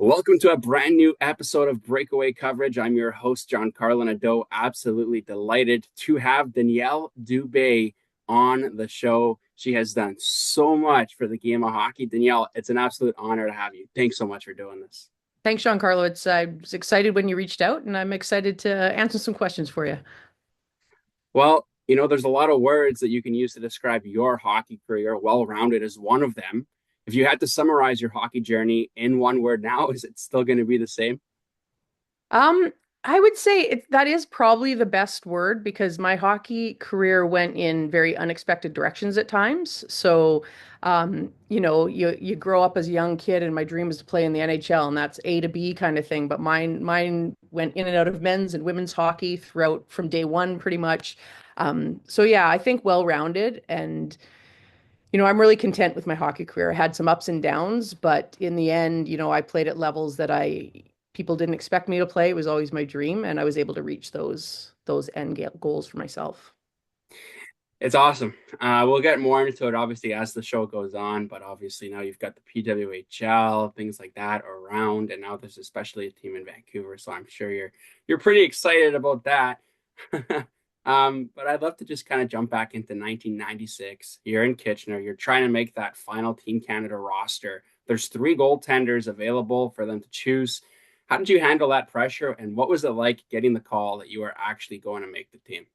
Welcome to a brand new episode of Breakaway Coverage. I'm your host, John Carlin Ado. Absolutely delighted to have Danielle Dube on the show. She has done so much for the game of hockey. Danielle, it's an absolute honor to have you. Thanks so much for doing this. Thanks, Giancarlo. I was excited when you reached out, and I'm excited to answer some questions for you. Well, there's a lot of words that you can use to describe your hockey career. Well-rounded is one of them. If you had to summarize your hockey journey in one word now, is it still going to be the same? Um, I would say that is probably the best word because my hockey career went in very unexpected directions at times. So, you grow up as a young kid, and my dream was to play in the NHL, and that's A to B kind of thing. But mine went in and out of men's and women's hockey throughout from day one, pretty much. So yeah, I think well-rounded and. I'm really content with my hockey career. I had some ups and downs, but in the end, I played at levels that I people didn't expect me to play. It was always my dream, and I was able to reach those goals for myself. It's awesome. We'll get more into it obviously as the show goes on, but obviously now you've got the PWHL, things like that around, and now there's especially a team in Vancouver, so I'm sure you're pretty excited about that. But I'd love to just kind of jump back into 1996. You're in Kitchener. You're trying to make that final Team Canada roster. There's three goaltenders available for them to choose. How did you handle that pressure, and what was it like getting the call that you were actually going to make the team?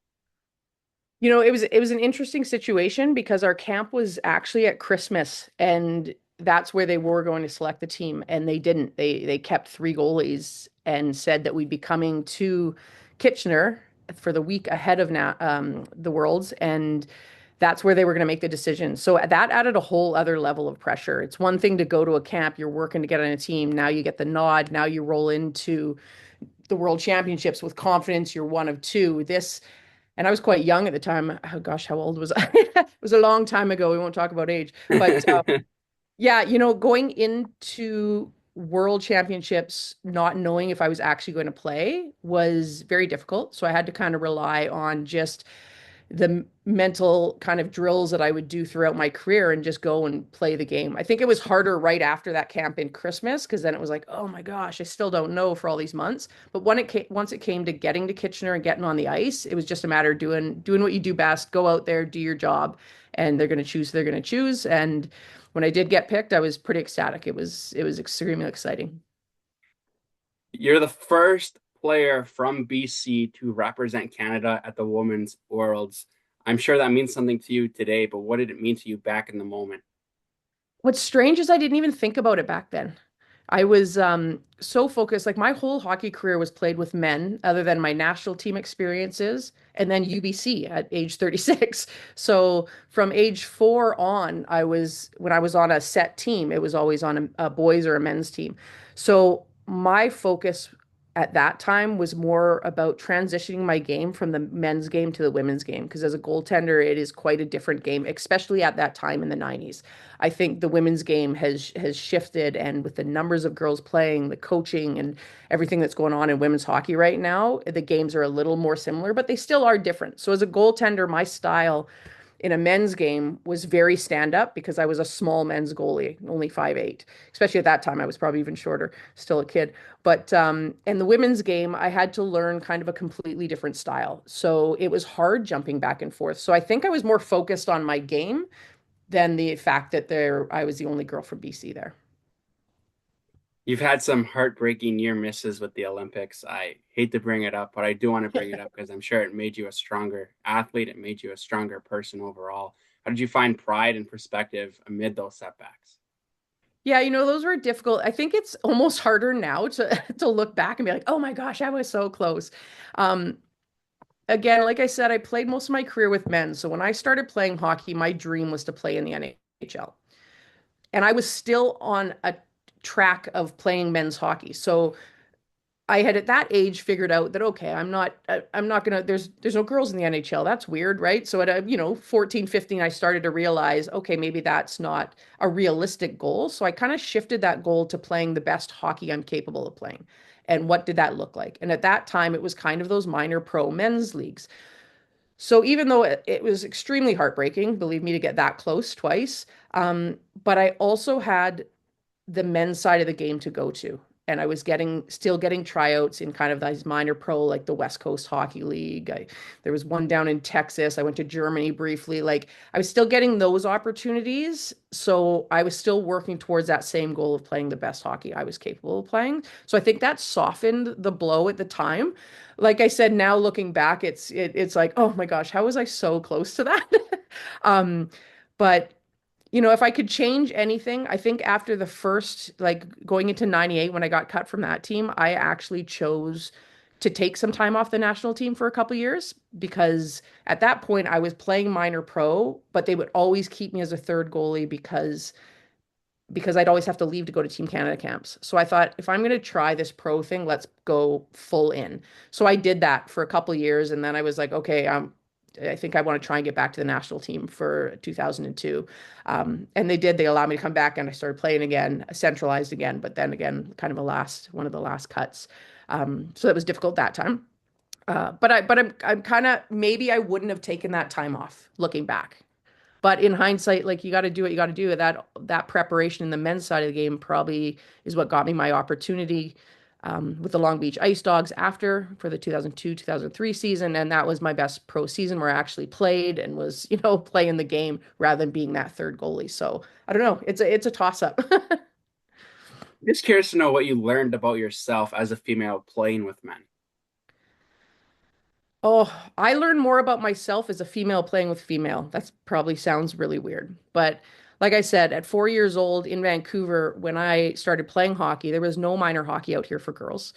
It was an interesting situation because our camp was actually at Christmas, and that's where they were going to select the team, and they didn't. They kept three goalies and said that we'd be coming to Kitchener for the week ahead of the Worlds, and that's where they were going to make the decision. So that added a whole other level of pressure. It's one thing to go to a camp, you're working to get on a team. Now you get the nod. Now you roll into the World Championships with confidence. You're one of two. And I was quite young at the time. Oh gosh, how old was I? It was a long time ago. We won't talk about age. But yeah, going into World Championships, not knowing if I was actually going to play was very difficult. So I had to kind of rely on just the mental kind of drills that I would do throughout my career and just go and play the game. I think it was harder right after that camp in Christmas because then it was like, oh my gosh, I still don't know for all these months. But once it came to getting to Kitchener and getting on the ice, it was just a matter of doing what you do best, go out there, do your job, and they're going to choose who they're going to choose. And when I did get picked, I was pretty ecstatic. It was extremely exciting. You're the first player from BC to represent Canada at the Women's Worlds. I'm sure that means something to you today, but what did it mean to you back in the moment? What's strange is I didn't even think about it back then. I was so focused, like my whole hockey career was played with men, other than my national team experiences, and then UBC at age 36. So from age 4 on, when I was on a set team, it was always on a boys or a men's team. So my focus at that time was more about transitioning my game from the men's game to the women's game. Because as a goaltender, it is quite a different game, especially at that time in the 90s. I think the women's game has shifted, and with the numbers of girls playing, the coaching, and everything that's going on in women's hockey right now, the games are a little more similar, but they still are different. So as a goaltender, my style in a men's game was very stand up because I was a small men's goalie, only 5'8". Especially at that time, I was probably even shorter, still a kid. But in the women's game, I had to learn kind of a completely different style. So it was hard jumping back and forth. So I think I was more focused on my game than the fact that I was the only girl from BC there. You've had some heartbreaking near misses with the Olympics. I hate to bring it up, but I do want to bring it up because I'm sure it made you a stronger athlete. It made you a stronger person overall. How did you find pride and perspective amid those setbacks? Yeah, those were difficult. I think it's almost harder now to to look back and be like, "Oh my gosh, I was so close." Um, Again, like I said, I played most of my career with men. So when I started playing hockey, my dream was to play in the NHL. And I was still on a track of playing men's hockey. So I had at that age figured out that okay, I'm not gonna there's no girls in the NHL. That's weird, right? So at 14, 15, I started to realize, okay, maybe that's not a realistic goal. So I kind of shifted that goal to playing the best hockey I'm capable of playing. And what did that look like? And at that time, it was kind of those minor pro men's leagues. So even though it was extremely heartbreaking, believe me, to get that close twice, but I also had the men's side of the game to go to. and I was still getting tryouts in kind of these minor pro, like the West Coast Hockey League. There was one down in Texas. I went to Germany briefly. Like I was still getting those opportunities. So I was still working towards that same goal of playing the best hockey I was capable of playing. So I think that softened the blow at the time. Like I said, now looking back, it's like, oh my gosh, how was I so close to that? Um, but if I could change anything, I think after the first, like going into 98 when I got cut from that team, I actually chose to take some time off the national team for a couple years because at that point I was playing minor pro, but they would always keep me as a third goalie because I'd always have to leave to go to Team Canada camps. So I thought, if I'm going to try this pro thing, let's go full in. So I did that for a couple years, and then I was like, okay, I think I want to try and get back to the national team for 2002. And they did. They allowed me to come back, and I started playing again, centralized again. But then again, kind of one of the last cuts. So that was difficult that time. I'm kind of maybe I wouldn't have taken that time off looking back. But in hindsight, like you got to do what you got to do. That preparation in the men's side of the game probably is what got me my opportunity with the Long Beach Ice Dogs after for the 2002-2003 season, and that was my best pro season where I actually played and was playing the game rather than being that third goalie. So I don't know. It's a toss up. Just curious to know what you learned about yourself as a female playing with men. Oh, I learned more about myself as a female playing with female. That's probably sounds really weird. But like I said, at 4 years old in Vancouver, when I started playing hockey, there was no minor hockey out here for girls.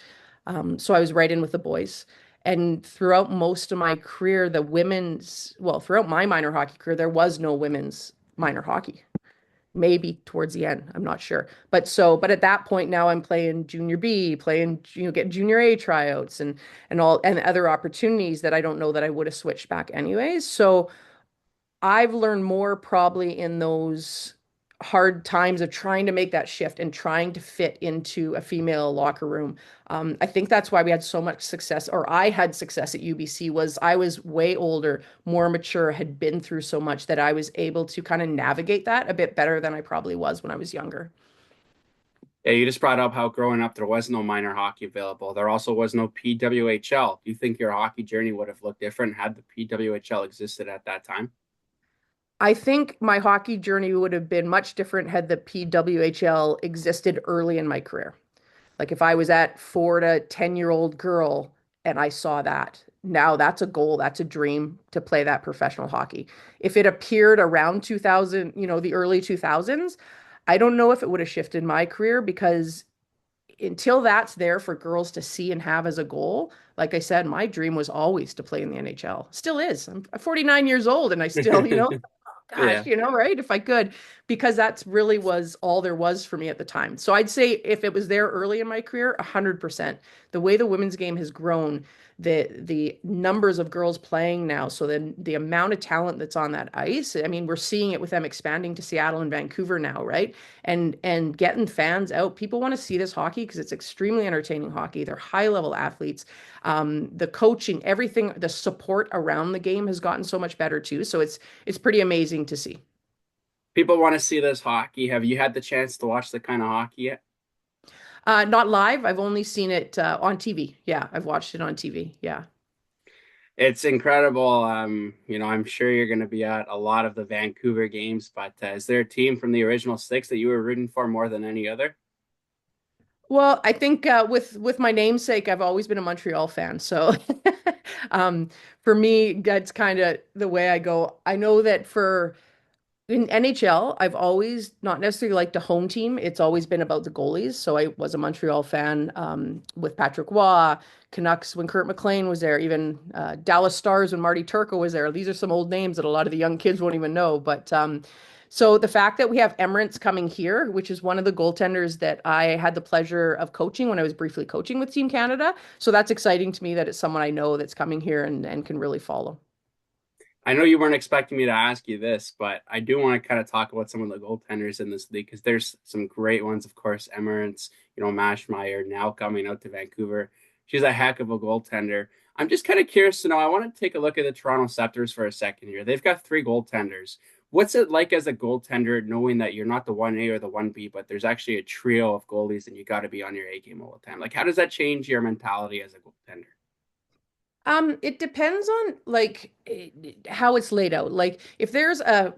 So I was right in with the boys. And throughout most of my career, throughout my minor hockey career, there was no women's minor hockey. Maybe towards the end, I'm not sure. But at that point now I'm playing junior B, playing, get junior A tryouts and other opportunities that I don't know that I would have switched back anyways. So I've learned more probably in those hard times of trying to make that shift and trying to fit into a female locker room. I think that's why we had so much success, or I had success at UBC, was I was way older, more mature, had been through so much that I was able to kind of navigate that a bit better than I probably was when I was younger. Yeah, you just brought up how growing up there was no minor hockey available. There also was no PWHL. Do you think your hockey journey would have looked different had the PWHL existed at that time? I think my hockey journey would have been much different had the PWHL existed early in my career. Like if I was at 4 to 10-year-old girl and I saw that, now that's a goal, that's a dream to play that professional hockey. If it appeared around 2000, the early 2000s, I don't know if it would have shifted my career because until that's there for girls to see and have as a goal, like I said, my dream was always to play in the NHL. Still is. I'm 49 years old and I still, gosh, Yeah. right? If I could, because that's really was all there was for me at the time. So I'd say if it was there early in my career, 100%. The way the women's game has grown, the numbers of girls playing now, so then the amount of talent that's on that ice, I mean, we're seeing it with them expanding to Seattle and Vancouver now, right? And getting fans out. People want to see this hockey because it's extremely entertaining hockey. They're high level athletes. The coaching, everything, the support around the game has gotten so much better too. So it's pretty amazing to see. People want to see this hockey. Have you had the chance to watch the kind of hockey yet? Not live. I've only seen it on TV. Yeah, I've watched it on TV. Yeah. It's incredible. I'm sure you're going to be at a lot of the Vancouver games, but is there a team from the original six that you were rooting for more than any other? Well, I think with my namesake, I've always been a Montreal fan. So um, for me, that's kind of the way I go. I know that for in NHL, I've always not necessarily liked a home team. It's always been about the goalies. So I was a Montreal fan with Patrick Waugh, Canucks when Kurt McLean was there, even Dallas Stars when Marty Turco was there. These are some old names that a lot of the young kids won't even know. But so the fact that we have Emirates coming here, which is one of the goaltenders that I had the pleasure of coaching when I was briefly coaching with Team Canada. So that's exciting to me that it's someone I know that's coming here and can really follow. I know you weren't expecting me to ask you this, but I do want to kind of talk about some of the goaltenders in this league because there's some great ones. Of course, Emirates, Mashmeyer now coming out to Vancouver. She's a heck of a goaltender. I'm just kind of curious to know. I want to take a look at the Toronto Scepters for a second here. They've got three goaltenders. What's it like as a goaltender, knowing that you're not the 1A or the 1B, but there's actually a trio of goalies and you got to be on your A game all the time? Like, how does that change your mentality as a goaltender? It depends on like how it's laid out. Like if there's a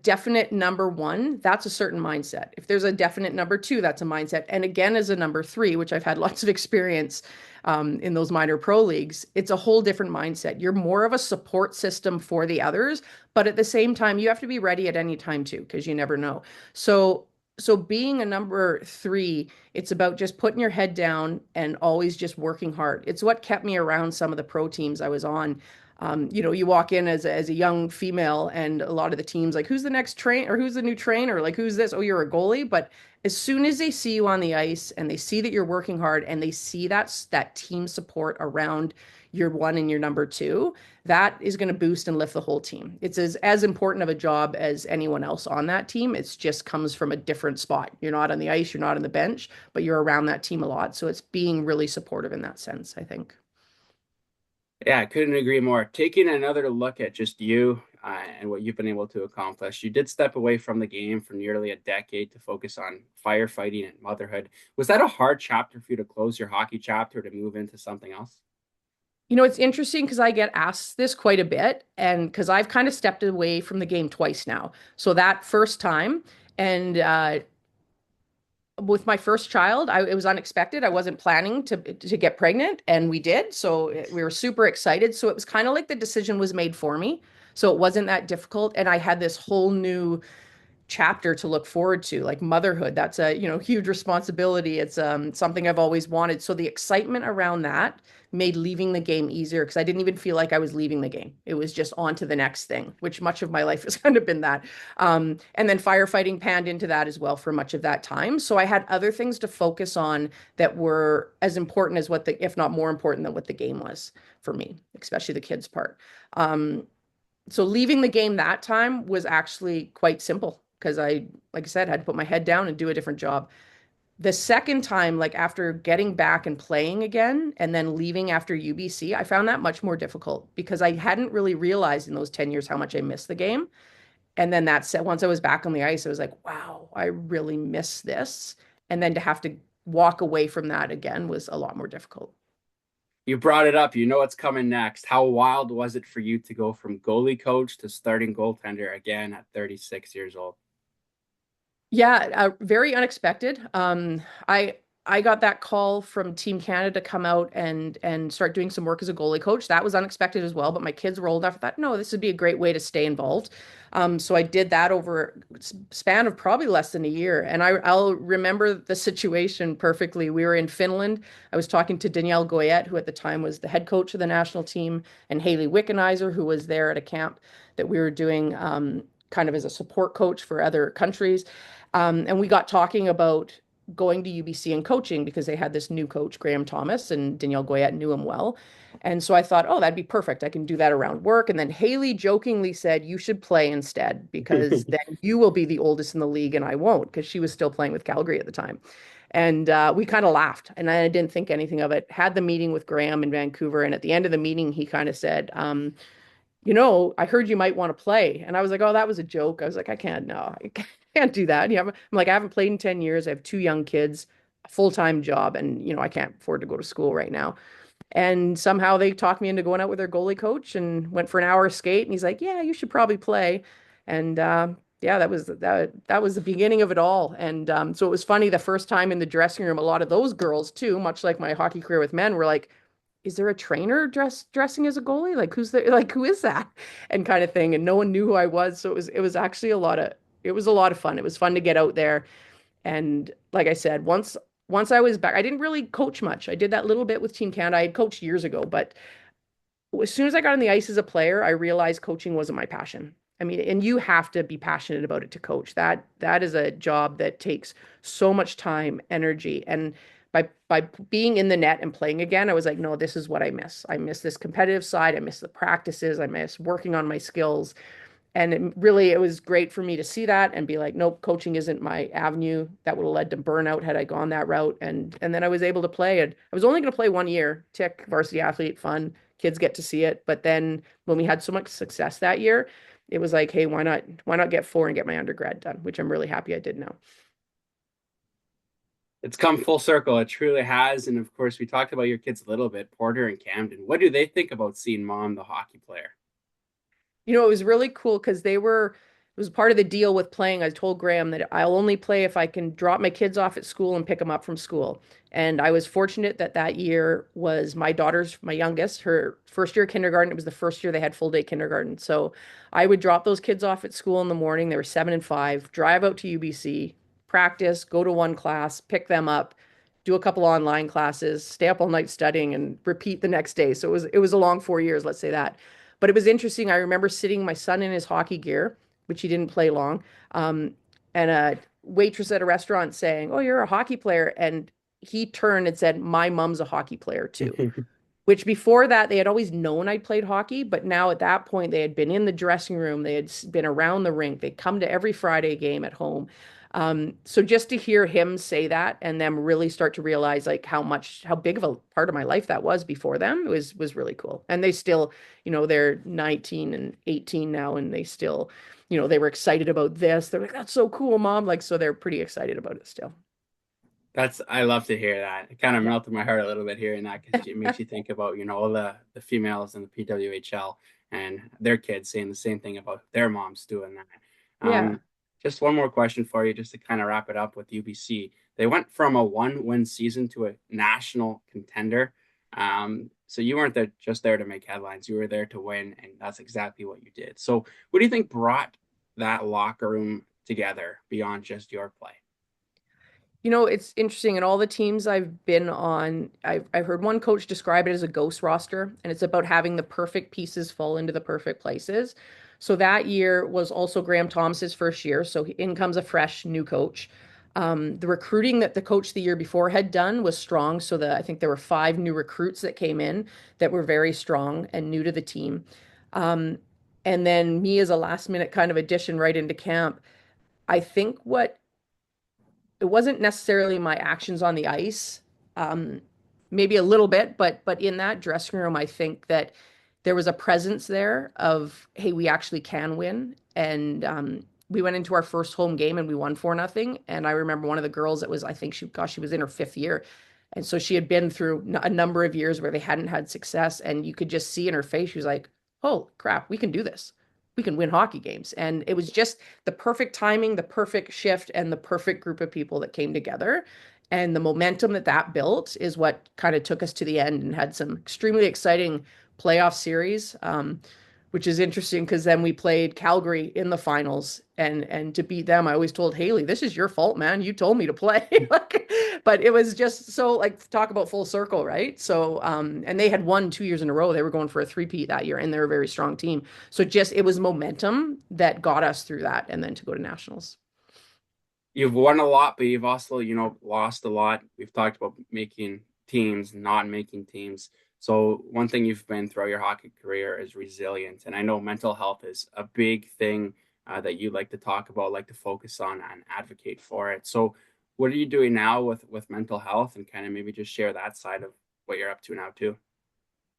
definite number one, that's a certain mindset. If there's a definite number two, that's a mindset. And again, as a number three, which I've had lots of experience in those minor pro leagues, it's a whole different mindset. You're more of a support system for the others, but at the same time, you have to be ready at any time too, because you never know. So, so being a number three, it's about just putting your head down and always just working hard. It's what kept me around some of the pro teams I was on. You walk in as a young female, and a lot of the teams like, who's the next train or who's the new trainer? Like, who's this? Oh, you're a goalie. But as soon as they see you on the ice and they see that you're working hard and they see that team support around your one and your number two, that is going to boost and lift the whole team. It's as important of a job as anyone else on that team. It's just comes from a different spot. You're not on the ice, you're not on the bench, but you're around that team a lot. So it's being really supportive in that sense, I think. Yeah, I couldn't agree more. Taking another look at just you and what you've been able to accomplish, you did step away from the game for nearly a decade to focus on firefighting and motherhood. Was that a hard chapter for you to close your hockey chapter to move into something else? It's interesting because I get asked this quite a bit, and because I've kind of stepped away from the game twice now. So that first time, and with my first child, it was unexpected. I wasn't planning to get pregnant, and we did. So we were super excited. So it was kind of like the decision was made for me. So it wasn't that difficult, and I had this whole new chapter to look forward to, like motherhood. That's a huge responsibility. It's something I've always wanted. So the excitement around that made leaving the game easier because I didn't even feel like I was leaving the game. It was just on to the next thing, which much of my life has kind of been that. And then firefighting panned into that as well for much of that time. So I had other things to focus on that were as important as if not more important than what the game was for me, especially the kids part. So leaving the game that time was actually quite simple because like I said, had to put my head down and do a different job. The second time, like after getting back and playing again and then leaving after UBC, I found that much more difficult because I hadn't really realized in those 10 years how much I missed the game. And then that said, once I was back on the ice, I was like, wow, I really miss this. And then to have to walk away from that again was a lot more difficult. You brought it up. You know what's coming next. How wild was it for you to go from goalie coach to starting goaltender again at 36 years old? Yeah, very unexpected. I got that call from Team Canada to come out and start doing some work as a goalie coach. That was unexpected as well, but my kids were old enough. I thought, no, this would be a great way to stay involved. So I did that over a span of probably less than a year, and I'll remember the situation perfectly. We were in Finland. I was talking to Danielle Dube, who at the time was the head coach of the national team, and Haley Wickenheiser, who was there at a camp that we were doing kind of as a support coach for other countries. And we got talking about going to UBC and coaching because they had this new coach, Graham Thomas, and Danielle Goyette knew him well. And so I thought, oh, that'd be perfect. I can do that around work. And then Haley jokingly said, you should play instead because then you will be the oldest in the league and I won't because she was still playing with Calgary at the time. And we kind of laughed and I didn't think anything of it. Had the meeting with Graham in Vancouver. And at the end of the meeting, he kind of said, I heard you might want to play. And I was like, oh, that was a joke. I was like, I can't, no, I can't do that. I'm like, I haven't played in 10 years. I have two young kids, a full-time job, and, I can't afford to go to school right now. And somehow they talked me into going out with their goalie coach and went for an hour skate. And he's like, yeah, you should probably play. And yeah, that was the beginning of it all. And so it was funny the first time in the dressing room, a lot of those girls too, much like my hockey career with men, were like, is there a trainer dressing as a goalie? Like who is that? And kind of thing. And no one knew who I was. So it was actually a lot of fun. It was fun to get out there. And like I said, once I was back, I didn't really coach much. I did that little bit with Team Canada. I had coached years ago, but as soon as I got on the ice as a player, I realized coaching wasn't my passion. I mean, and you have to be passionate about it to coach. That is a job that takes so much time, energy, and by being in the net and playing again, I was like, no, this is what I miss. I miss this competitive side. I miss the practices. I miss working on my skills. And it was great for me to see that and be like, nope, coaching isn't my avenue. That would have led to burnout had I gone that route. And then I was able to play. And I was only going to play 1 year, tick, varsity athlete, fun. Kids get to see it. But then when we had so much success that year, it was like, hey, why not get four and get my undergrad done, which I'm really happy I did now. It's come full circle. It truly has. And of course, we talked about your kids a little bit, Porter and Camden. What do they think about seeing mom, the hockey player? It was really cool because it was part of the deal with playing. I told Graham that I'll only play if I can drop my kids off at school and pick them up from school. And I was fortunate that that year was my youngest, her first year of kindergarten. It was the first year they had full day kindergarten. So I would drop those kids off at school in the morning. They were 7 and 5, drive out to UBC, practice, go to one class, pick them up, do a couple online classes, stay up all night studying, and repeat the next day. So it was a long 4 years, let's say that. But it was interesting. I remember sitting my son in his hockey gear, which he didn't play long, um, and a waitress at a restaurant saying, "Oh, you're a hockey player," and he turned and said, "My mom's a hockey player too." Which before that, they had always known I'd played hockey, but now at that point, they had been in the dressing room, they had been around the rink, they'd come to every Friday game at home. So just to hear him say that and them really start to realize like how big of a part of my life that was before them was really cool. And they still, they're 19 and 18 now, and they still, they were excited about this. They're like, "That's so cool, mom." Like, so they're pretty excited about it still. I love to hear that. It kind of Yeah. melted my heart a little bit hearing that because it makes you think about, all the females in the PWHL and their kids saying the same thing about their moms doing that. Yeah. Um, just one more question for you, just to kind of wrap it up with UBC. They went from a one-win season to a national contender. So you weren't there just there to make headlines. You were there to win, and that's exactly what you did. So what do you think brought that locker room together beyond just your play? It's interesting. In all the teams I've been on, I've heard one coach describe it as a ghost roster, and it's about having the perfect pieces fall into the perfect places. So that year was also Graham Thomas's first year. So in comes a fresh new coach. The recruiting that the coach the year before had done was strong. So I think there were 5 new recruits that came in that were very strong and new to the team. Um, and then me as a last minute kind of addition right into camp. I think what it wasn't necessarily my actions on the ice, um, maybe a little bit, but in that dressing room, I think that there was a presence there of, hey, we actually can win. And we went into our first home game and we won 4-0. And I remember one of the girls that was, I think she was in her 5th year. And so she had been through a number of years where they hadn't had success. And you could just see in her face, she was like, "Oh crap, we can do this. We can win hockey games." And it was just the perfect timing, the perfect shift, and the perfect group of people that came together. And the momentum that that built is what kind of took us to the end and had some extremely exciting playoff series, which is interesting because then we played Calgary in the finals, and to beat them, I always told Haley, "This is your fault, man. You told me to play." Like, but it was just so like talk about full circle, right? So, and they had won 2 years in a row. They were going for a three-peat that year, and they're a very strong team. So just it was momentum that got us through that, and then to go to nationals. You've won a lot, but you've also, lost a lot. We've talked about making teams, not making teams. So one thing you've been throughout your hockey career is resilience. And I know mental health is a big thing that you like to talk about, like to focus on and advocate for it. So what are you doing now with mental health, and kind of maybe just share that side of what you're up to now too?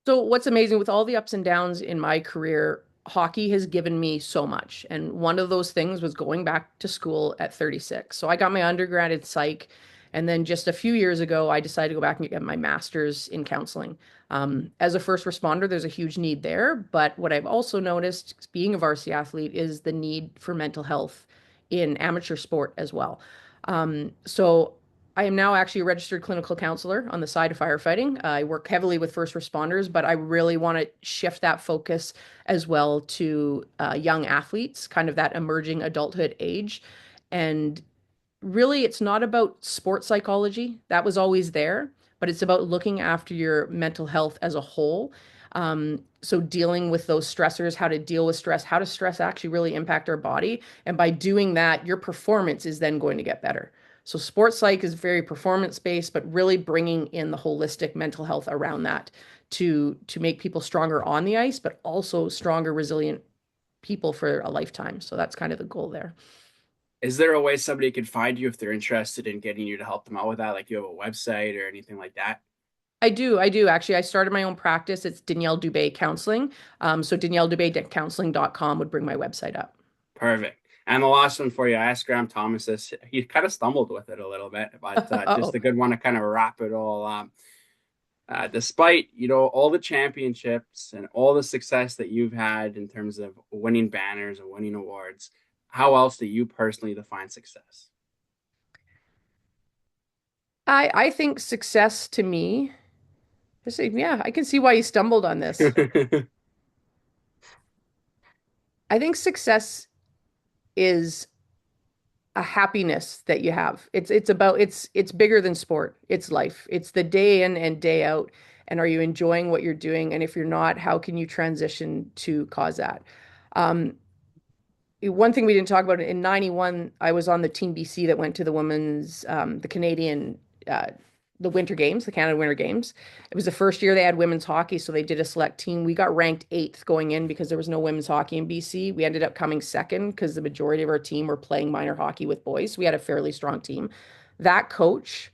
So what's amazing with all the ups and downs in my career, hockey has given me so much. And one of those things was going back to school at 36. So I got my undergrad in psych. And then just a few years ago, I decided to go back and get my master's in counseling. As a first responder, there's a huge need there. But what I've also noticed, being a varsity athlete, is the need for mental health in amateur sport as well. So I am now actually a registered clinical counselor on the side of firefighting. I work heavily with first responders, but I really want to shift that focus as well to young athletes, kind of that emerging adulthood age. And really, it's not about sports psychology. That was always there, but it's about looking after your mental health as a whole. So dealing with those stressors, how to deal with stress, how does stress actually really impact our body? And by doing that, your performance is then going to get better. So sports psych is very performance based, but really bringing in the holistic mental health around that to make people stronger on the ice, but also stronger, resilient people for a lifetime. So that's kind of the goal there. Is there a way somebody could find you if they're interested in getting you to help them out with that? Like, you have a website or anything like that? I do. I do. Actually, I started my own practice. It's Danielle Dube Counseling. So DanielleDube.counseling.com would bring my website up. Perfect. And the last one for you, I asked Graham Thomas this. He kind of stumbled with it a little bit, but just Oh, a good one to kind of wrap it all up. Despite all the championships and all the success that you've had in terms of winning banners and winning awards, how else do you personally define success? I think success to me, yeah, I can see why you stumbled on this. I think success is a happiness that you have. It's bigger than sport. It's life. It's the day in and day out. And are you enjoying what you're doing? And if you're not, how can you transition to cause that? Um, One thing we didn't talk about in 91, I was on the team BC that went to the Canadian, uh, the Winter Games, the Canada Winter Games. It was the first year they had women's hockey, so they did a select team. We got ranked eighth going in because there was no women's hockey in BC. We ended up coming second because the majority of our team were playing minor hockey with boys. So we had a fairly strong team. That coach,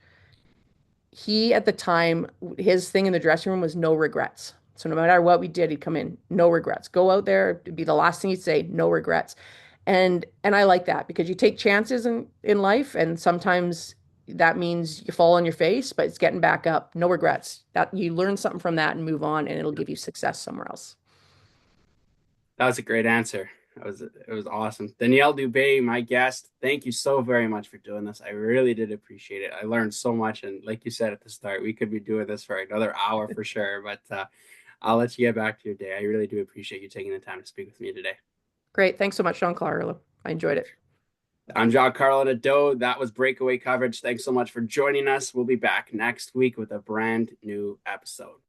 he at the time, his thing in the dressing room was no regrets. So no matter what we did, he'd come in, no regrets. Go out there, it'd be the last thing he'd say, no regrets. And I like that because you take chances in life, and sometimes that means you fall on your face, but it's getting back up, no regrets. That you learn something from that and move on, and it'll give you success somewhere else. That was a great answer. It was awesome. Danielle Dube, my guest, thank you so very much for doing this. I really did appreciate it. I learned so much, and like you said at the start, we could be doing this for another hour for sure. But I'll let you get back to your day. I really do appreciate you taking the time to speak with me today. Great. Thanks so much, Sean Carlo. I enjoyed it. I'm John Carlo Nadeau. That was Breakaway Coverage. Thanks so much for joining us. We'll be back next week with a brand new episode.